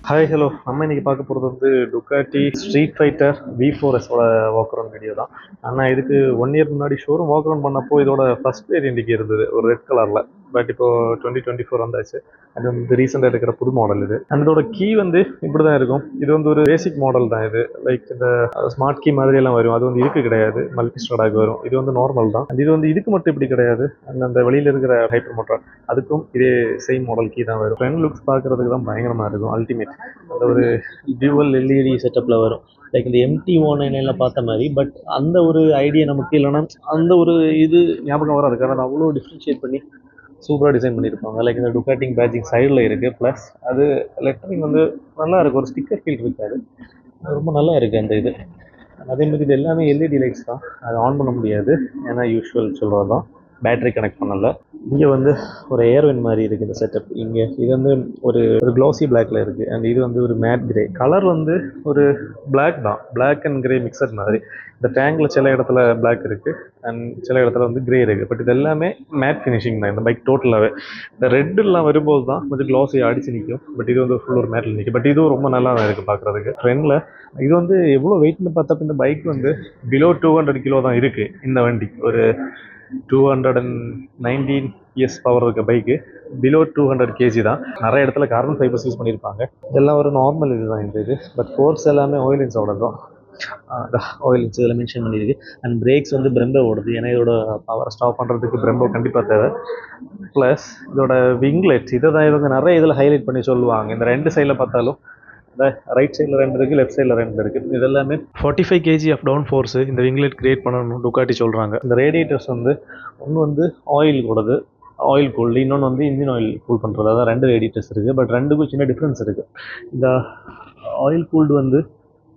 Hi hello நம்ம இன்னைக்கு பார்க்க போகிறது வந்து டுக்காட்டி ஸ்ட்ரீட் ஃபைட்டர் V4S-ஓட வாக் அரவுண்ட் வீடியோ தான். ஆனால் இதுக்கு 1 இயர் முன்னாடி ஷோரூம் வாக் அரவுண்ட் பண்ணப்போ இதோட ஃபர்ஸ்ட் வேரியன்ட் இங்கே இருந்தது ஒரு ரெட் கலரில். பட் இப்போ 2024 வந்தாச்சு. அது வந்து ரீசெண்டாக இருக்கிற புது மாடல் இது. அண்ட் இதோட கீ வந்து இப்படி தான் இருக்கும். இது வந்து ஒரு பேசிக் மாடல் தான். இது லைக் இந்த ஸ்மார்ட் கீ மாதிரி எல்லாம் வரும். அது வந்து இதுக்கு கிடையாது, மல்டி ஸ்டாடாக வரும். இது வந்து நார்மல் தான். அண்ட் இது வந்து இதுக்கு மட்டும் இப்படி கிடையாது. அண்ட் அந்த வெளியில் இருக்கிற ஹைப்பர் மோட்டார் அதுக்கும் இதே சேம் மாடல் கீ தான் வரும். ஃப்ரண்ட் லுக்ஸ் பார்க்கறதுக்கு தான் பயங்கரமாக இருக்கும். அல்டிமேட் அந்த ஒரு டியூவல் எல்இடி செட்டப்பில் வரும். லைக் இந்த MT-199 பார்த்த மாதிரி. பட் அந்த ஒரு ஐடியா நமக்கு இல்லைன்னா அந்த ஒரு இது ஞாபகம் வராது. காரணம் அவ்வளோ டிஃப்ரென்ஷியேட் பண்ணி சூப்பராக டிசைன் பண்ணியிருப்பாங்க. லைக் இந்த டுக்காட்டிங் பேட்சிங் சைடில் இருக்குது. ப்ளஸ் அது லெட்டரிங் வந்து நல்லா இருக்குது. ஒரு ஸ்டிக்கர் ஃபீல் இருக்காது. அது ரொம்ப நல்லா இருக்குது அந்த இது. அதே மாதிரி இது எல்லாமே எல்இடி லைட்ஸ் தான். அது ஆன் பண்ண முடியாது, ஏன்னா யூஸ்வல் சொல்கிறது தான். பேட்டரி கனெக்ட் பண்ணல. இங்கே வந்து ஒரு ஏர்வென் மாதிரி இருக்குது இந்த செட்டப். இங்கே இது வந்து ஒரு ஒரு க்ளோசி பிளாக்ல இருக்குது. அண்ட் இது வந்து ஒரு மேட் கிரே கலர். வந்து ஒரு பிளாக் தான், பிளாக் அண்ட் கிரே மிக்சட் மாதிரி. இந்த டேங்கில் சில இடத்துல பிளாக் இருக்குது அண்ட் சில இடத்துல வந்து கிரே இருக்குது. பட் இது எல்லாமே மேட் ஃபினிஷிங் தான் இந்த பைக் டோட்டலாகவே. இந்த ரெட்டுலாம் வரும்போது தான் கொஞ்சம் க்ளோஸி அடிச்சு நிற்கும். பட் இது வந்து ஃபுல் ஒரு மேட்டில் நிற்கும். பட் இதுவும் ரொம்ப நல்லா தான் இருக்குது பார்க்குறதுக்கு. ஃப்ரெண்டில் இது வந்து எவ்வளோ வெயிட்னு பார்த்தப்ப இந்த பைக் வந்து பிலோ 200 கிலோ தான் இருக்குது. இந்த வண்டி ஒரு 219 PS பவர் இருக்க பைக்கு பிலோ 200 kg தான். நிறைய இடத்துல கார்பன் ஃபைபர்ஸ் யூஸ் பண்ணியிருப்பாங்க. இதெல்லாம் ஒரு நார்மல் இதுதான் இந்த இது. பட் ஃபோர்ஸ் எல்லாமே ஆயில் இன்ஸோட தான். ஆயில் இன்ஸ் இதில் மென்ஷன் பண்ணியிருக்கு. அண்ட் பிரேக்ஸ் வந்து பிரம்போ ஓடுது. ஏன்னா இதோட பவரை ஸ்டாப் பண்ணுறதுக்கு பிரம்போ கண்டிப்பாக தேவை. ப்ளஸ் இதோட விங்லெட் இதை தான் இவங்க நிறைய இதில் ஹைலைட் பண்ணி சொல்லுவாங்க. இந்த ரெண்டு சைடில் பார்த்தாலும் ரைட் சைடில் 2 இருக்குது, லெஃப்ட் சைடில் 2 இருக்குது. இது எல்லாமே 45 kg ஆஃப் டவுன் ஃபோர்ஸு இந்த விங்லெட் கிரியேட் பண்ணணும் டுக்காட்டி சொல்கிறாங்க. இந்த ரேடியேட்டர்ஸ் வந்து ஒன்று வந்து ஆயில் கூடது, ஆயில் கூல்டு. இன்னொன்று வந்து இன்ஜின் ஆயில் கூல் பண்ணுறது. அதான் 2 ரேடியேட்டர்ஸ் இருக்குது. பட் ரெண்டுக்கும் சின்ன டிஃப்ரென்ஸ் இருக்குது. இந்த ஆயில் கூல்டு வந்து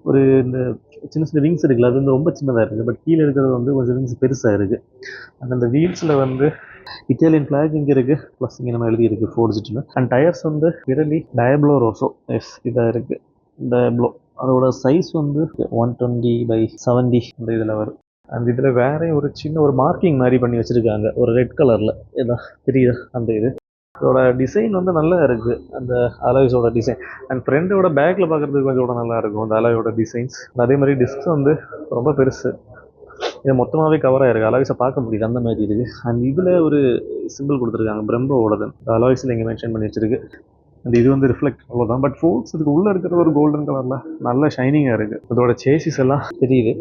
ஒரு இந்த சின்ன சின்ன விங்ஸ் இருக்குல்ல, அது வந்து ரொம்ப சின்னதாக இருக்குது. பட் கீழே இருக்கிறது வந்து கொஞ்சம் விங்ஸ் பெருசாக இருக்குது. அந்த வீல்ஸில் வந்து இட்டாலியன் ஃப்ளாக் இங்கே இருக்குது. ப்ளஸ் இங்கே நம்ம எழுதியிருக்கு ஃபோர்ஜிட்னு. அண்ட் டயர்ஸ் வந்து விரலி டயப்ளோ ரோசோ எஸ் இதாக இருக்குது. டயப்ளோ அதோட சைஸ் வந்து 120/70 இந்த இதில் வரும். அந்த இதில் வேற ஒரு சின்ன ஒரு மார்க்கிங் மாதிரி பண்ணி வச்சுருக்காங்க ஒரு ரெட் கலரில். இதான் தெரியுது அந்த இது. அதோட டிசைன் வந்து நல்லா இருக்குது, அந்த அலாய்ஸோட டிசைன். அண்ட் ஃப்ரெண்டோட பேக்கில் பார்க்குறதுக்கு கொஞ்சம் கூட நல்லா இருக்கும் அந்த அலாயோட டிசைன்ஸ். அதே மாதிரி டிஸ்க் வந்து ரொம்ப பெருசு. இது மொத்தமாகவே கவர் ஆகிருக்கு. அலாய்ஸை பார்க்க முடியுது அந்த மாதிரி இருக்குது. அண்ட் இதில் ஒரு சிம்பிள் கொடுத்துருக்காங்க பிரம்போவோடது. அலாய்ஸில் இங்கே மென்ஷன் பண்ணி வச்சிருக்கு. அண்ட் இது வந்து ரிஃப்ளெக்ட் அவ்வளோதான். பட் ஃபோர்ஸ் இதுக்கு உள்ளே இருக்கிறது ஒரு கோல்டன் கலரில் நல்ல ஷைனிங்காக இருக்குது. இதோட சேசிஸ் எல்லாம் தெரியுது.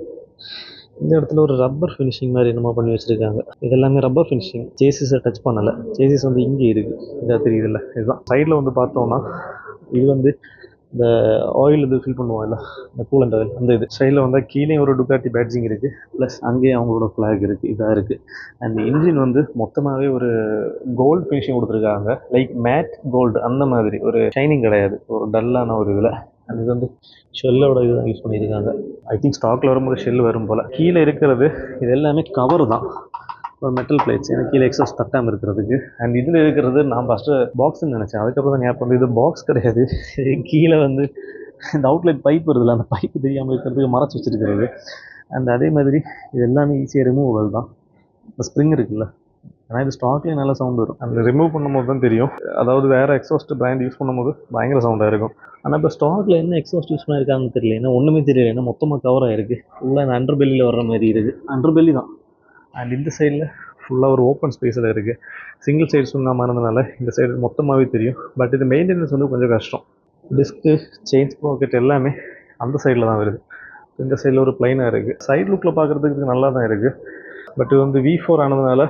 இந்த இடத்துல ஒரு ரப்பர் ஃபினிஷிங் மாதிரி என்னமோ பண்ணி வச்சுருக்காங்க. இதெல்லாமே ரப்பர் ஃபினிஷிங். சேசிஸை டச் பண்ணலை. சேசிஸ் வந்து இங்கே இருக்குது. இதாக தெரியுதுல்ல, இதுதான். சைடில் வந்து பார்த்தோம்னா இது வந்து இந்த ஆயில் இது ஃபில் பண்ணுவோம் இல்லை, இந்த கூலண்ட் ஆயில் அந்த இது. சைடில் வந்தால் கீழே ஒரு டுக்காட்டி பேட்ஜிங் இருக்குது. ப்ளஸ் அங்கேயே அவங்களோட ஃப்ளாக் இருக்குது. இதாக இருக்குது. அண்ட் இன்ஜின் வந்து மொத்தமாகவே ஒரு கோல்டு ஃபினிஷிங் கொடுத்துருக்காங்க. லைக் மேட் கோல்டு அந்த மாதிரி. ஒரு ஷைனிங் கிடையாது, ஒரு டல்லான ஒரு இதில். அண்ட் இது வந்து ஷெல்லோட இதுதான் யூஸ் பண்ணியிருக்காங்க. ஐ திங்க் ஸ்டாக்கில் வரும்போது ஷெல் வரும் போல். கீழே இருக்கிறது இது எல்லாமே கவர் தான், ஒரு மெட்டல் பிளேட்ஸ். எனக்கு கீழே எக்ஸாஸ்ட் தட்டாமல் இருக்கிறதுக்கு. அண்ட் இதில் இருக்கிறது நான் ஃபஸ்ட்டு பாக்ஸ்ன்னு நினச்சேன். அதுக்கப்புறம் தான் ஞாபகம் வந்து இது பாக்ஸ் கிடையாது. கீழே வந்து இந்த அவுட்லெட் பைப் வருதுல்ல, அந்த பைப்பு தெரியாமல் இருக்கிறதுக்கு மறைச்சி வச்சுருக்கிறது. அண்ட் அதே மாதிரி இது எல்லாமே ஈஸியாக ரிமூவல் தான். இந்த ஸ்ப்ரிங் இருக்குல்ல, ஆனால் இது ஸ்டாக்லேயே நல்ல சவுண்ட் வரும். அந்த ரிமூவ் பண்ணும்போது தான் தெரியும். அதாவது வேறு எக்ஸாஸ்ட் பிராண்ட் யூஸ் பண்ணும்போது பயங்கர சவுண்டாக இருக்கும். ஆனால் இப்போ ஸ்டாக்கில் என்ன எக்ஸாஸ்ட் யூஸ் பண்ணியிருக்காங்கன்னு தெரியல. ஏன்னா ஒன்றுமே தெரியல. ஏன்னா மொத்தமாக கவர் ஆகிருக்கு. ஃபுல்லாக இந்த அண்டர் பெல்லியில் வர்ற மாதிரி இருக்குது. அண்டர் பெல்லி தான். அண்ட் இந்த சைடில் ஃபுல்லாக ஒரு ஓப்பன் ஸ்பேஸில் இருக்குது. சிங்கிள் சைடு சுண்ணாமல் இருந்ததுனால இந்த சைடு மொத்தமாகவே தெரியும். பட் இது மெயின்டெனன்ஸ் வந்து கொஞ்சம் கஷ்டம். டிஸ்க்கு, செயின் ஸ்ப்ராக்கெட் எல்லாமே அந்த சைடில் தான் வருது. இந்த சைடில் ஒரு ப்ளைனாக இருக்குது. சைடு லுக்கில் பார்க்குறதுக்கு நல்லா தான் இருக்குது. பட் இது வந்து V4 ஆனதுனால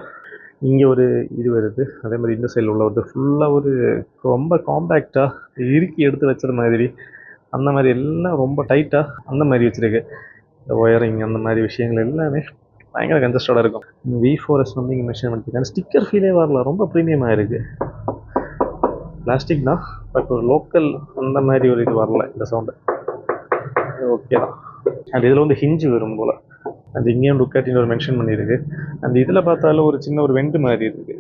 இங்கே ஒரு இது வருது. அதே மாதிரி இந்த சைடில் உள்ள வருது. ஃபுல்லாக ஒரு ரொம்ப காம்பேக்டாக இறுக்கி எடுத்து வச்சது மாதிரி. அந்த மாதிரி எல்லாம் ரொம்ப டைட்டாக அந்த மாதிரி வச்சுருக்கு. இந்த ஒயரிங் அந்த மாதிரி விஷயங்கள் எல்லாமே பயங்கர கன்ஜஸ்டடாக இருக்கும். V4S வந்து இங்கே மென்ஷன் பண்ணியிருக்காங்க. ஸ்டிக்கர் ஃபீலே வரல, ரொம்ப ப்ரீமியமாக இருக்குது. பிளாஸ்டிக் தான், பட் ஒரு லோக்கல் அந்த மாதிரி ஒரு இது வரல. இந்த சவுண்டு ஓகே தான். அண்ட் இதில் வந்து ஹிஞ்சு வரும் போல். அது இங்கேயும் டுக்காட்டின்னு ஒரு மென்ஷன் பண்ணியிருக்கு. அந்த இதில் பார்த்தாலும் ஒரு சின்ன ஒரு வெண்டு மாதிரி இருக்குது.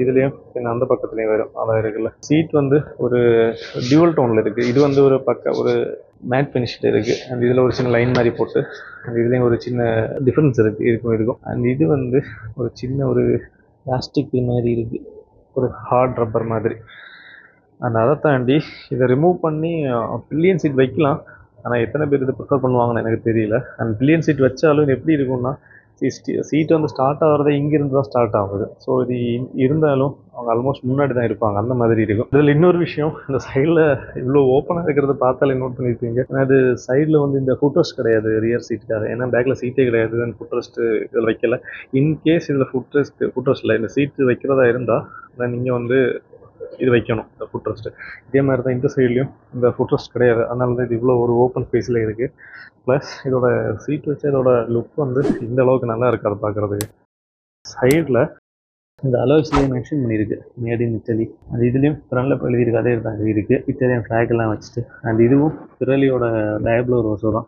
இதுலேயும் பின்ன அந்த பக்கத்துலேயும் வரும். அதான் இருக்குல்ல. சீட் வந்து ஒரு டியூவல் டோனில் இருக்குது. இது வந்து ஒரு ஒரு மேட் ஃபினிஷ்டு இருக்குது. அண்ட் இதில் ஒரு சின்ன லைன் மாதிரி போட்டு அண்ட் இதுலேயும் ஒரு சின்ன டிஃப்ரென்ஸ் இருக்குது இருக்கும். அண்ட் இது வந்து ஒரு சின்ன ஒரு பிளாஸ்டிக் மாதிரி இருக்குது, ஒரு ஹார்ட் ரப்பர் மாதிரி. அண்ட் அதை தாண்டி இதை ரிமூவ் பண்ணி பில்லியன் சீட் வைக்கலாம். ஆனால் எத்தனை பேர் இதை ப்ரிஃபர் பண்ணுவாங்கன்னு எனக்கு தெரியல. அண்ட் பில்லியன் சீட் வச்சாலும் இது எப்படி இருக்கும்னா சீட் வந்து ஸ்டார்ட் ஆகிறதே இங்கேருந்து தான் ஸ்டார்ட் ஆகுது. ஸோ இது இருந்தாலும் அவங்க ஆல்மோஸ்ட் முன்னாடி தான் இருப்பாங்க, அந்த மாதிரி இருக்கும். இதில் இன்னொரு விஷயம், இந்த சைடில் இவ்வளோ ஓப்பனாக இருக்கிறத பார்த்தாலே நோட் பண்ணியிருப்பீங்க. ஏன்னா அது சைடில் வந்து இந்த ஃபுட்ரெஸ்ட் கிடையாது ரியர் சீட்டுக்காக. ஏன்னா பேக்கில் சீட்டே கிடையாது, தென் ஃபுட்ரெஸ்ட்டு இதில் வைக்கல. இன்கேஸ் இதில் ஃபுட்ரெஸ்ட் இல்லை, இந்த சீட்டு வைக்கிறதா இருந்தால் தென் நீங்கள் வந்து இது வைக்கணும், இந்த ஃபுட்ரெஸ்ட்டு. இதே மாதிரி தான் இந்த சைட்லேயும் இந்த ஃபுட்ரெஸ்ட் கிடையாது. அதனால தான் இது இவ்வளோ ஒரு ஓப்பன் ஸ்பேஸில் இருக்குது. ப்ளஸ் இதோட சீட் வச்சு இதோட லுக் வந்து இந்த அளவுக்கு நல்லா இருக்காது பார்க்குறதுக்கு. சைடில் இந்த அலாய்ஸ்லேயே மென்ஷன் பண்ணியிருக்கு மேட் இன் இட்டலி. அந்த இதுலேயும் ஃப்ரண்டில் இப்போ எழுதியிருக்கு, அதே தான் இருக்குது. இட்டாலியன் ஃப்ளாக்லாம் வச்சுட்டு. அண்ட் இதுவும் பிரெல்லியோட டயப்ளோ ரோஸோ தான்.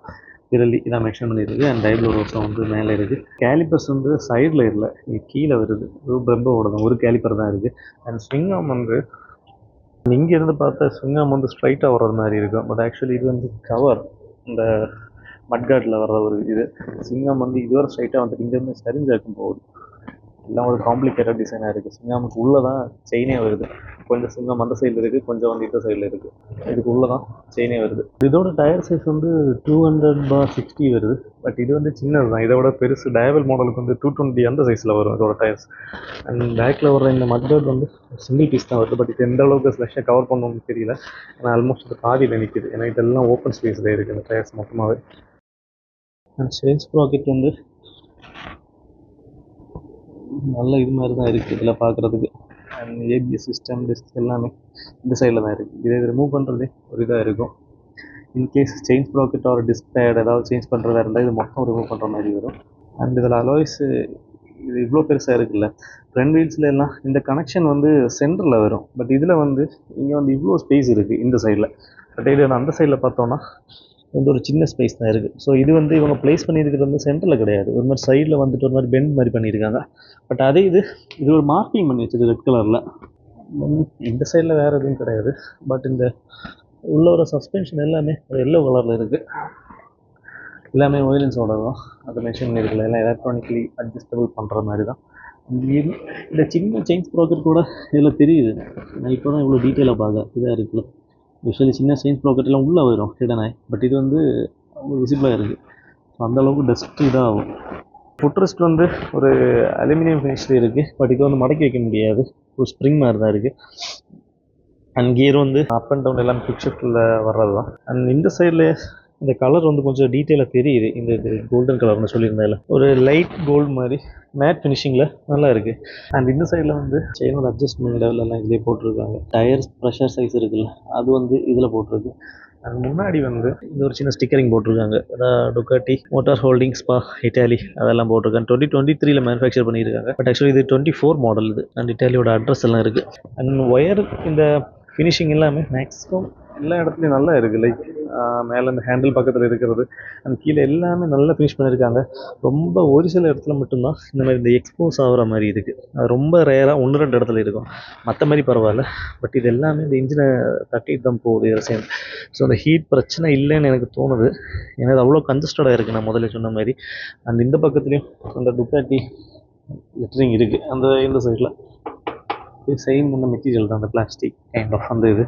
பிரெல்லி இதான் மென்ஷன் பண்ணியிருக்கு. அண்ட் டயப்ளோ ரோஸோ வந்து மேலே இருக்குது. கேலிப்பர்ஸ் வந்து சைடில் இல்லை, இது கீழே வருது. பிரம்போட தான் ஒரு கேலிப்பர் தான் இருக்குது. அண்ட் ஸ்விங்காம் வந்து இங்கேருந்து பார்த்தா ஸ்விங்காம் வந்து ஸ்ட்ரைட்டாக வர்றது மாதிரி இருக்கும். பட் ஆக்சுவலி இது வந்து கவர், இந்த மட்காட்டில் வர்ற ஒரு இது. சிங்கம் வந்து இதுவரை ஸ்ட்ரைட்டாக வந்துட்டு இங்கேருந்து சரிஞ்சாக்கும் போகுது. எல்லாம் ஒரு காம்ப்ளிகேட்டட் டிசைனாக இருக்குது. சிங்கமுக்கு உள்ளே தான் செயினே வருது. கொஞ்சம் சிங்கம் அந்த சைடில் இருக்குது, கொஞ்சம் வந்து இந்த சைடில் இருக்குது. இதுக்கு உள்ளே தான் செயினே வருது. இதோட டயர் சைஸ் வந்து 200/60 வருது. பட் இது வந்து சின்னது தான், இதோட பெருசு. டயபிள் மாடலுக்கு வந்து 220 அந்த சைஸில் வரும் இதோட டயர்ஸ். அண்ட் பேக்கில் வர்ற இந்த மட்கார்ட் வந்து சிங்கிள் பீஸ் தான் வருது. பட் இது எந்த அளவுக்கு ஸ்பெஷலாக கவர் பண்ணணும்னு தெரியல. ஏன்னா ஆல்மோஸ்ட் இது பாதியில் நிற்கிது. ஏன்னா இதெல்லாம் ஓப்பன் ஸ்பேஸில் இருக்குது இந்த டயர்ஸ் மொத்தமாகவே. அண்ட் சேஞ்ச் ப்ராக்கெட் வந்து நல்ல இது மாதிரி தான் இருக்குது இதில் பார்க்குறதுக்கு. அண்ட் ஏபிஎஸ் சிஸ்டம் டிஸ்க் எல்லாமே இந்த சைடில் தான் இருக்குது. இதை ரிமூவ் பண்ணுறதே ஒரு இதாக இருக்கும். இன்கேஸ் சேஞ்ச் ப்ராக்கெட் ஒரு டிஸ்க் பேட் ஏதாவது சேஞ்ச் பண்ணுறதா இருந்தால் இது மொத்தம் ரிமூவ் பண்ணுற மாதிரி வரும். அண்ட் இதில் அலாய்ஸ் இது இவ்வளோ பெருசாக இருக்குல்ல, ஃப்ரண்ட் வீல்ஸில் எல்லாம் இந்த கனெக்ஷன் வந்து சென்டரில் வரும். பட் இதில் வந்து இங்கே வந்து இவ்வளோ ஸ்பேஸ் இருக்குது இந்த சைடில். பட் இது அந்த சைடில் பார்த்தோன்னா வந்து ஒரு சின்ன ஸ்பேஸ் தான் இருக்குது. ஸோ இது வந்து இவங்க ப்ளேஸ் பண்ணியிருக்கிறது வந்து சென்டரில் கிடையாது, ஒரு மாதிரி சைடில் வந்துட்டு ஒரு மாதிரி பெண்ட் மாதிரி பண்ணியிருக்காங்க. பட் அதே இது ஒரு மார்க்கிங் பண்ணி வச்சது ரெட் கலரில். இந்த சைடில் வேறு எதுவும் கிடையாது. பட் இந்த உள்ள ஒரு சஸ்பென்ஷன் எல்லாமே ஒரு எல்லோ கலரில் இருக்குது. எல்லாமே ஒயிலன்ஸோட தான், அதை மென்ஷன் பண்ணியிருக்கல. எல்லாம் எலக்ட்ரானிக்கலி அட்ஜஸ்டபிள் பண்ணுற மாதிரி தான். இந்த சின்ன சேஞ்ச் ப்ராக்கெட் கூட இதில் தெரியுது. நான் இப்போ தான் இவ்வளோ டீட்டெயிலாக பார்க்க இதாக இருக்குல்ல. யூஸ்வலி சின்ன சேஞ்ச் ப்ராக்கெட்லாம் உள்ளே வரும் ஹிடனாய். பட் இது வந்து விசிபிளாக இருக்குது. ஸோ அந்தளவுக்கு டஸ்ட்டு இதாக ஆகும். ஃபுட்ரெஸ்ட் வந்து ஒரு அலுமினியம் ஃபினிஷில் இருக்குது. பட் இது வந்து மடக்கி வைக்க முடியாது, ஒரு ஸ்ப்ரிங் மாதிரி தான் இருக்குது. அண்ட் கியர் வந்து அப் அண்ட் டவுன் எல்லாம் குவிக் ஷிஃப்ட்டில் வர்றது தான். அண்ட் இந்த சைடில் இந்த கலர் வந்து கொஞ்சம் டீட்டெயிலாக தெரியுது. இந்த கோல்டன் கலர்னு சொல்லியிருந்தால ஒரு லைட் கோல்டு மாதிரி மேட் ஃபினிஷிங்கில் நல்லா இருக்குது. அண்ட் இந்த சைடில் வந்து செயினோட அட்ஜஸ்ட்மெண்ட் லெவலெல்லாம் இதிலே போட்டிருக்காங்க. டயர்ஸ் ப்ரெஷர் சைஸ் இருக்குல்ல, அது வந்து இதில் போட்டிருக்கு. அண்ட் முன்னாடி வந்து இந்த ஒரு சின்ன ஸ்டிக்கரிங் போட்டிருக்காங்க. அதாவது Ducati motor holding spa Italy அதெல்லாம் போட்டிருக்காங்க. 2023 மேனுஃபேக்சர் பண்ணியிருக்காங்க. பட் ஆக்சுவலி இது 24 மாடல் இது. அண்ட் இட்டாலியோட அட்ரஸ் எல்லாம் இருக்குது. அண்ட் ஒயர் இந்த ஃபினிஷிங் எல்லாமே மேக்ஸிமம் எல்லா இடத்துலையும் நல்லா இருக்குது. லைக் மேலே இந்த ஹேண்டில் பக்கத்தில் இருக்கிறது அண்ட் கீழே எல்லாமே நல்லா ஃபினிஷ் பண்ணியிருக்காங்க. ரொம்ப ஒரு சில இடத்துல மட்டும்தான் இந்த மாதிரி இந்த எக்ஸ்போஸ் ஆகிற மாதிரி இருக்குது. அது ரொம்ப ரேராக 1-2 இடத்துல இருக்கும், மற்ற மாதிரி பரவாயில்ல. பட் இது எல்லாமே இந்த இன்ஜினை தட்டிட்டு தான் போகுது இதில் சேர்ந்து. ஸோ அந்த ஹீட் பிரச்சனை இல்லைன்னு எனக்கு தோணுது. ஏன்னா அது அவ்வளோ கன்ஜஸ்டடாக இருக்குது நான் முதல்ல சொன்ன மாதிரி. அண்ட் இந்த பக்கத்துலேயும் அந்த டுகாட்டி லெட்டரிங் இருக்குது. அந்த இந்த சைடில் இது சேம் அந்த மெட்டீரியல் தான், அந்த பிளாஸ்டிக் கைண்ட் ஆஃப் அந்த இது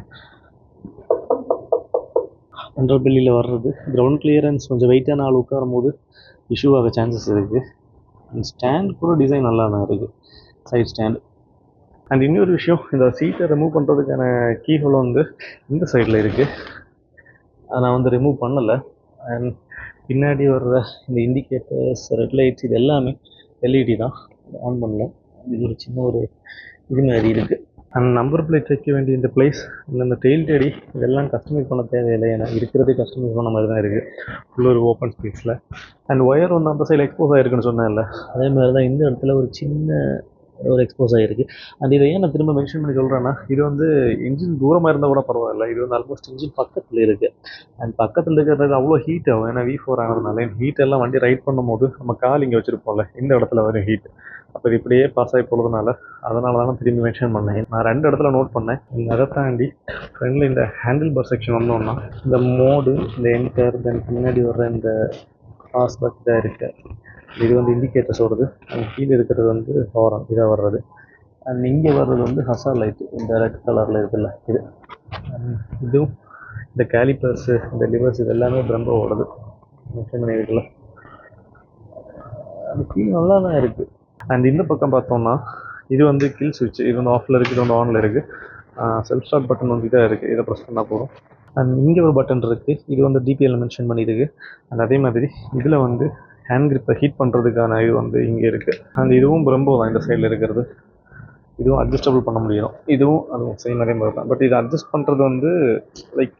அண்டர் பெல்லியில் வர்றது. கிரவுண்ட் கிளியரன்ஸ் கொஞ்சம் வெயிட்டான ஆள் உட்காரும் போது இஷ்யூ ஆக சான்சஸ் இருக்குது. அண்ட் ஸ்டாண்ட் கூட டிசைன் நல்லா தான் இருக்குது, சைட் ஸ்டாண்ட். அண்ட் இன்னொரு விஷயம், இந்த சீட்டை ரிமூவ் பண்ணுறதுக்கான கீ ஹோல் வந்து இந்த சைடில் இருக்குது. அதை நான் வந்து ரிமூவ் பண்ணலை. அண்ட் பின்னாடி வர்ற இந்த இண்டிகேட்டர்ஸ், ரெட் லைட்ஸ் இது எல்லாமே எல்இடி தான், ஆன் பண்ணல. இது ஒரு சின்ன ஒரு இது மாதிரி இருக்குது. அண்ட் நம்பர் பிளேட் வைக்க வேண்டிய இந்த பிளேஸ், இந்த டெயில் டேடி இதெல்லாம் கஸ்டமைஸ் பண்ண தேவையில்லை. ஏன்னா இருக்கிறதே கஸ்டமைஸ் பண்ண மாதிரி தான் இருக்குது, ஃபுல் ஒரு ஓப்பன் ஸ்பேஸில். அண்ட் ஒயர் வந்து அந்த சைடில் எக்ஸ்போஸ் ஆகிருக்குன்னு சொன்னேன்ல, அதே மாதிரி தான் இந்த இடத்துல ஒரு சின்ன ஒரு எக்ஸ்போஸ் ஆகிருக்கு. அண்ட் இதை ஏன் நான் திரும்ப மென்ஷன் பண்ணி சொல்கிறேன்னா, இது வந்து இன்ஜின் தூரமாக இருந்தால் கூட பரவாயில்ல, இது வந்து ஆல்மோஸ்ட் இன்ஜின் பக்கத்தில் இருக்குது. அண்ட் பக்கத்தில் இருக்கிறது அவ்வளோ ஹீட் ஆகும். ஏன்னா V4 ஆனதுனால ஹீட் எல்லாம் வண்டி ரைட் பண்ணும்போது நம்ம கால் இங்கே வச்சுருப்போம்ல, இந்த இடத்துல வரும் ஹீட். அப்போ இது இப்படியே பாஸ் ஆகி போகிறதுனால அதனால தான் திரும்பி மென்ஷன் பண்ணேன். நான் 2 இடத்துல நோட் பண்ணேன். அதை தாண்டி ஃப்ரெண்டில் இந்த ஹேண்டில் பார் செக்ஷன் வந்தோம்னா இந்த மோடு, இந்த என்டர், தென் முன்னாடி வர்ற இந்த பாஸ் பட் இதாக இருக்குது. இது வந்து இண்டிகேட்டர்ஸ் வருது. அண்ட் கீழே இருக்கிறது வந்து ஹாரன் இதாக வர்றது. அண்ட் இங்கே வர்றது வந்து ஹசார் லைட்டு, இந்த ரெட் கலரில் இருக்குல்ல இது. இதுவும் இந்த கேலிப்பர்ஸு இந்த லிவர்ஸ் இது எல்லாமே பிரம்போவோடது மென்ஷன் பண்ணியிருக்குல்ல. அது ஃபீல் நல்லா தான் இருக்குது. அண்ட் இந்த பக்கம் பார்த்தோம்னா இது வந்து கில் சுவிட்ச். இது வந்து ஆஃபில் இருக்குது, இது வந்து ஆனில் இருக்குது. செல்ஃப் ஸ்டார்ட் பட்டன் வந்து இதாக இருக்குது, இதை ப்ரெஸ் பண்ணால் போதும். அண்ட் இங்கே ஒரு பட்டன் இருக்குது, இது வந்து டிபிஎல் மென்ஷன் பண்ணியிருக்கு. அண்ட் அதே மாதிரி இதில் வந்து ஹேண்ட் கிரிப்பை ஹீட் பண்ணுறதுக்கான இது வந்து இங்கே இருக்குது. அண்ட் இதுவும் பிரம்போ தான் இந்த சைடில் இருக்கிறது. இதுவும் அட்ஜஸ்டபிள் பண்ண முடியும். இதுவும் அதுவும் சேம் அதே மாதிரி தான். பட் இது அட்ஜஸ்ட் பண்ணுறது வந்து லைக்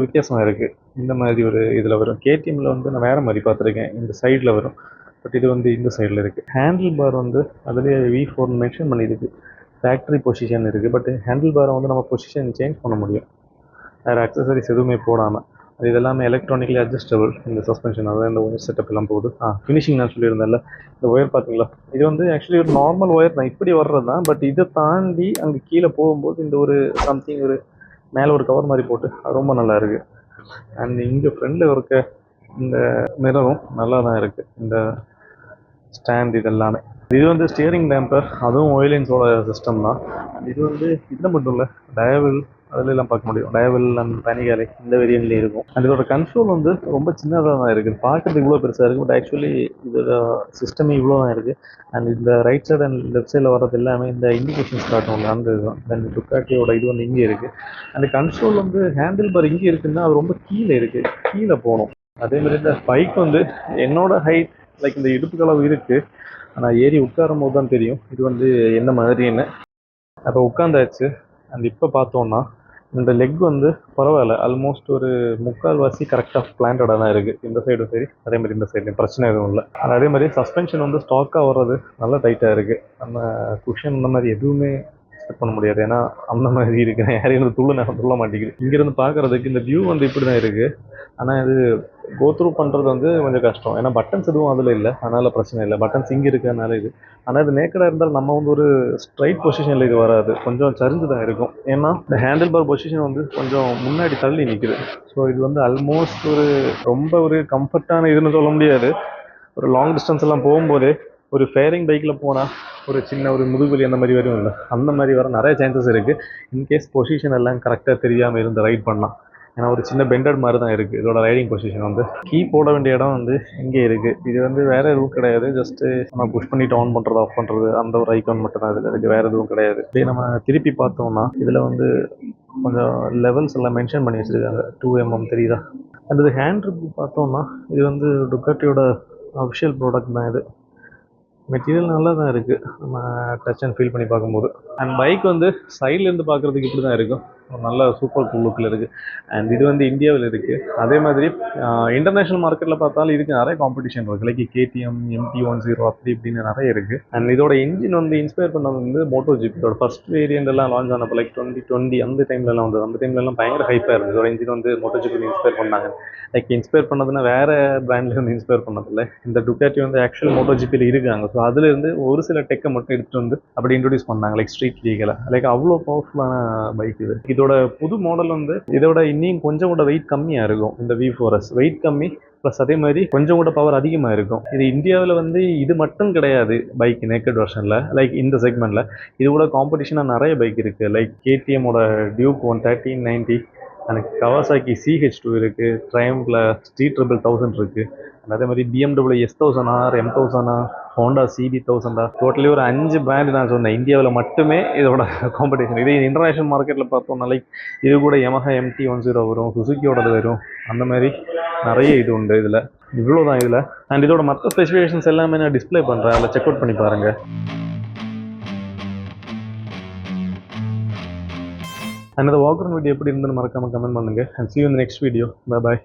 வித்தியாசமாக இருக்குது. இந்த மாதிரி ஒரு இதில் வரும். கேடிஎம்மில் வந்து நான் வேறு மாதிரி பார்த்துருக்கேன், இந்த சைடில் வரும். பட் இது வந்து இந்த சைடில் இருக்குது. ஹேண்டில் பார் வந்து அதுலேயே V4 மென்ஷன் பண்ணியிருக்கு. ஃபேக்ட்ரி பொசிஷன் இருக்குது. பட் ஹேண்டில் பாரை வந்து நம்ம பொசிஷன் சேஞ்ச் பண்ண முடியும் வேறு அக்சசரிஸ் எதுவுமே போடாமல். அது இதெல்லாமே எலக்ட்ரானிக்கலி அட்ஜஸ்டபிள். இந்த சஸ்பென்ஷன் அதாவது இந்த ஒயர் செட்டப் எல்லாம் போகுது. ஃபினிஷிங் நான் சொல்லியிருந்தேன்ல, இந்த ஒயர் பார்த்தீங்களா, இது வந்து ஆக்சுவலி ஒரு நார்மல் ஒயர் தான், இப்படி வர்றது தான். பட் இதை தாண்டி அங்கே கீழே போகும்போது இந்த ஒரு சம்திங் ஒரு மேலே ஒரு கவர் மாதிரி போட்டு அது ரொம்ப நல்லா இருக்குது. அண்ட் இங்கே ஃப்ரண்டில் இருக்க இந்த மிரரும் நல்லா தான் இருக்குது. இந்த ஸ்டாண்ட் இது எல்லாமே. இது வந்து ஸ்டியரிங் டேம்பர், அதுவும் ஒயிலின்ஸோட சிஸ்டம் தான். இது வந்து இதில் மட்டும் இல்லை, டயவில் அதிலெல்லாம் பார்க்க முடியும். டயவில் அண்ட் பனிகாலை இந்த வேரியன்ட்லேயும் இருக்கும். அண்ட் இதோட கன்சோல் வந்து ரொம்ப சின்னதாக தான் இருக்குது. பார்க்கறதுக்கு இவ்வளோ பெருசாக இருக்குது, பட் ஆக்சுவலி இதோட சிஸ்டமே இவ்வளோ தான் இருக்குது. அண்ட் இந்த ரைட் சைடு அண்ட் லெஃப்ட் சைடில் வர்றது எல்லாமே இந்த இண்டிகேஷன்ஸ் காட்டும் அந்த இதுதான். தென் டுக்காட்டியோட இது வந்து இங்கே இருக்குது. அந்த கன்சோல் வந்து ஹேண்டில் பார் இங்கே இருக்குன்னா அது ரொம்ப கீழே இருக்குது, கீழே போகணும். அதேமாதிரி இந்த பைக் வந்து என்னோட ஹைட் லைக் இந்த இடுப்பு அளவு இருக்குது. ஆனால் ஏறி உட்காரும் போது தான் தெரியும் இது வந்து என்ன மாதிரின்னு. அப்போ உட்காந்தாச்சு. அண்ட் இப்போ பார்த்தோன்னா இந்த லெக் வந்து பரவாயில்ல, ஆல்மோஸ்ட் ஒரு 3/4 கரெக்டாக பிளான்டாக தான் இருக்குது. இந்த சைடும் சரி, அதே மாதிரி இந்த சைட்லையும் பிரச்சனை எதுவும் இல்லை. அதே மாதிரி சஸ்பென்ஷன் வந்து ஸ்டாக்காக வர்றது நல்லா டைட்டாக இருக்குது. நம்ம குஷன் இந்த மாதிரி எதுவுமே செட் பண்ண முடியாது, ஏன்னா அந்த மாதிரி இருக்குது. யாரையும் துள்ள மாட்டேங்குது. இங்கேருந்து பார்க்குறதுக்கு இந்த வியூ வந்து இப்படி தான் இருக்குது. ஆனால் இது கோத்ரூ பண்ணுறது வந்து கொஞ்சம் கஷ்டம், ஏன்னா பட்டன்ஸ் எதுவும் அதில் இல்லை, அதனால் பிரச்சனை இல்லை. பட்டன்ஸ் இங்கே இருக்கிறதுனால இது. ஆனால் இது நேக்கடாக இருந்தால் நம்ம வந்து ஒரு ஸ்ட்ரைட் பொசிஷனில் இது வராது, கொஞ்சம் சரிஞ்சு தான் இருக்கும். ஏன்னா இந்த ஹேண்டில் பார் பொசிஷன் வந்து கொஞ்சம் முன்னாடி தள்ளி நிற்குது. ஸோ இது வந்து ஆல்மோஸ்ட் ஒரு ரொம்ப ஒரு கம்ஃபர்ட்டான இதுன்னு சொல்ல முடியாது. ஒரு லாங் டிஸ்டன்ஸ் எல்லாம் போகும்போதே ஒரு ஃபேரிங் பைக்கில் போனால் ஒரு சின்ன ஒரு முதுகுவலி அந்த மாதிரி வரும் இல்லை, அந்த மாதிரி வர நிறைய சான்சஸ் இருக்குது. இன்கேஸ் பொசிஷன் எல்லாம் கரெக்டாக தெரியாமல் இருந்து ரைட் பண்ணலாம். ஏன்னா ஒரு சின்ன பெண்டட் மாதிரி தான் இருக்குது இதோட ரைடிங் பொசிஷன். வந்து கீ போட வேண்டிய இடம் வந்து இங்கே இருக்குது. இது வந்து வேறு எதுவும் கிடையாது, ஜஸ்ட்டு நம்ம புஷ் பண்ணிவிட்டு ஆன் பண்ணுறது ஆஃப் பண்ணுறது அந்த ஒரு ஐக்கான் மட்டும் தான் இதில் இருக்குது, வேறு எதுவும் கிடையாது. இதே நம்ம திருப்பி பார்த்தோம்னா இதில் வந்து கொஞ்சம் லெவல்ஸ் எல்லாம் மென்ஷன் பண்ணி வச்சுருக்காங்க. 2mm தெரியுதா. அண்ட் இது ஹேண்ட் ட்ரிப் பார்த்தோம்னா இது வந்து டுக்காட்டியோட அஃபிஷியல் ப்ராடக்ட் தான். இது மெட்டீரியல் நல்லா தான் இருக்குது, நம்ம டச் அண்ட் ஃபீல் பண்ணி பார்க்கும்போது. அண்ட் பைக் வந்து சைட்லேருந்து பார்க்குறதுக்கு இப்படி தான் இருக்கும், ஒரு நல்ல சூப்பர் கூல் லுக்கில் இருக்குது. அண்ட் இது வந்து இந்தியாவில் இருக்குது. அதே மாதிரி இன்டர்நேஷ்னல் மார்க்கெட்டில் பார்த்தாலும் இதுக்கு நிறைய காம்படிஷன் இருக்குது, லைக் கேடிஎம் MT-10 அப்படி இப்படின்னு நிறைய இருக்குது. அண்ட் இதோட இன்ஜின் வந்து இன்ஸ்பயர் பண்ணது வந்து மோட்டோ ஜிப். இதோட ஃபஸ்ட் வேரியண்ட் எல்லாம் லான்ச் ஆனப்போ லைக் 2020 அந்த டைம்லலாம் வந்தது. அந்த டைம்லலாம் பயங்கர ஹைப்பாக இருந்தது. இதோட இன்ஜின் வந்து மோட்டோ ஜிப் இன்ஸ்பயர் பண்ணாங்க. லைக் இன்ஸ்பயர் பண்ணதுன்னா வேறு பிராண்ட்லேருந்து இன்ஸ்பயர் பண்ணதில்லை. இந்த டுக்காட்டி வந்து ஆக்சுவல் மோட்டோ ஜிப்பில் இருக்காங்க. ஸோ அதுலேருந்து ஒரு சில டெக்கை மட்டும் எடுத்துகிட்டு வந்து அப்படி இன்ட்ரடியூஸ் பண்ணாங்க, லைக் ஸ்ட்ரீட் லீகலை. லைக் அவ்வளோ பவர்ஃபுல்லான பைக் இது. இதோட புது மாடல் வந்து இதோட இன்னும் கொஞ்சம் கூட வெயிட் கம்மியாக இருக்கும். இந்த V4S வெயிட் கம்மி, ப்ளஸ் அதே மாதிரி கொஞ்சம் கூட பவர் அதிகமாக இருக்கும். இது இந்தியாவில் வந்து இது மட்டும் கிடையாது பைக் நேக்கட் வெர்ஷனில், லைக் இந்த செக்மெண்ட்டில் இது கூட காம்படிஷனாக நிறைய பைக் இருக்குது. லைக் KTMோட டியூக் 11390, எனக்கு கவாசாக்கி CH2 இருக்குது, ட்ரையம்பில் ஸ்ட்ரீட் ரெபல் 1000 இருக்குது. அதே மாதிரி BMW S1000R, M1000R, Honda CB1000R, totally ஒரு 5 பிராண்ட் நான் சொன்னேன் இந்தியாவில் மட்டுமே இதோட காம்படிஷன். இதே இன்டர்நேஷ்னல் மார்க்கெட்டில் பார்த்தோம்னா லைக் இது கூட Yamaha MT-10 வரும், சுசுக்கியோடது வரும், அந்த மாதிரி நிறைய இது உண்டு இதில். இவ்வளோ தான் இதில். அண்ட் இதோட மற்ற ஸ்பெசிஃபிகேஷன்ஸ் எல்லாமே நான் டிஸ்பிளே பண்ணுறேன், அதில் செக் அவுட் பண்ணி பாருங்கள். அண்ட் இந்த வாக்கர் வீடியோ எப்படி இருந்துன்னு மறக்காமல் கமெண்ட் பண்ணுங்கள். And see you in the next video. Bye bye.